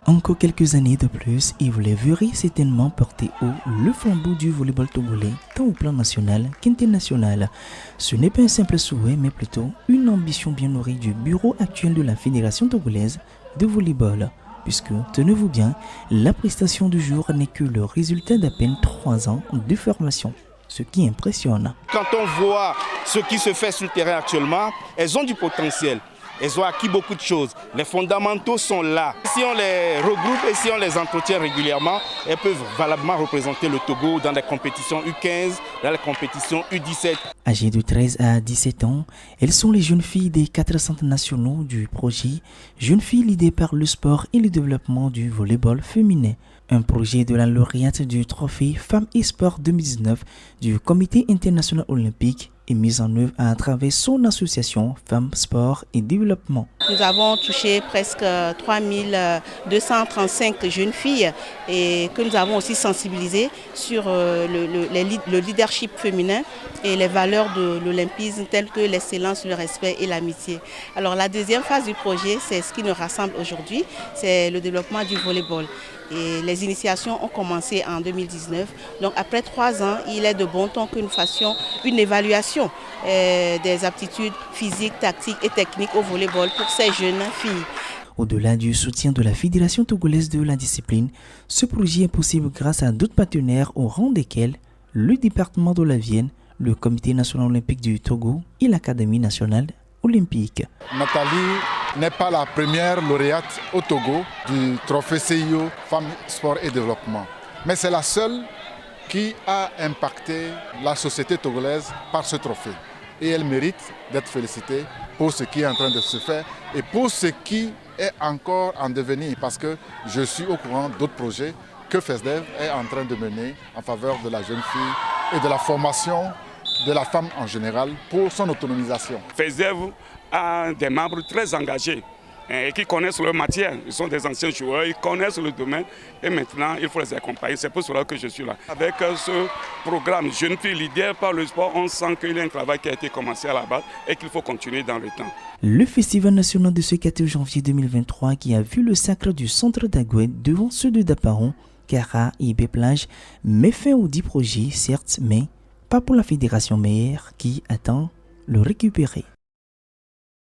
Encore quelques années de plus et vous les verrez certainement porter haut le flambeau du volleyball togolais tant au plan national qu'international. Ce n'est pas un simple souhait mais plutôt une ambition bien nourrie du bureau actuel de la Fédération togolaise de volleyball. Puisque, tenez-vous bien, la prestation du jour n'est que le résultat d'à peine 3 ans de formation. Ce qui impressionne. Quand on voit ce qui se fait sur le terrain actuellement, elles ont du potentiel. Elles ont acquis beaucoup de choses. Les fondamentaux sont là. Si on les regroupe et si on les entretient régulièrement, elles peuvent valablement représenter le Togo dans les compétitions U15, dans les compétitions U17. Âgées de 13 à 17 ans, elles sont les jeunes filles des 4 centres nationaux du projet Jeunes filles leadées par le sport et le développement du volleyball féminin. Un projet de la lauréate du trophée Femmes et Sport 2019 du Comité international olympique est mis en œuvre à travers son association Femmes, Sport et Développement. Nous avons touché presque 3235 jeunes filles et que nous avons aussi sensibilisées sur le leadership féminin et les valeurs de l'olympisme telles que l'excellence, le respect et l'amitié. Alors la deuxième phase du projet, c'est ce qui nous rassemble aujourd'hui, c'est le développement du volleyball. Et les initiations ont commencé en 2019. Donc après 3 ans, il est de bon ton que nous fassions une évaluation des aptitudes physiques, tactiques et techniques au volleyball pour ces jeunes filles. Au-delà du soutien de la Fédération togolaise de la discipline, ce projet est possible grâce à d'autres partenaires au rang desquels le département de la Vienne, le Comité national olympique du Togo et l'Académie nationale olympique. Nathalie n'est pas la première lauréate au Togo du trophée CIO Femmes, Sport et Développement. Mais c'est la seule qui a impacté la société togolaise par ce trophée. Et elle mérite d'être félicitée pour ce qui est en train de se faire et pour ce qui est encore en devenir. Parce que je suis au courant d'autres projets que FESDEV est en train de mener en faveur de la jeune fille et de la formation de la femme en général pour son autonomisation. FESDEV a des membres très engagés et qui connaissent leur matière. Ils sont des anciens joueurs, ils connaissent le domaine et maintenant il faut les accompagner. C'est pour cela que je suis là. Avec ce programme Jeunes filles leaders par le sport, on sent qu'il y a un travail qui a été commencé à la base et qu'il faut continuer dans le temps. Le festival national de ce 14 janvier 2023 qui a vu le sacre du centre d'Agouet devant ceux de Daparon, Kara et Béplage met fin aux 10 projets, certes, mais pas pour la Fédération Meyer qui attend le récupérer.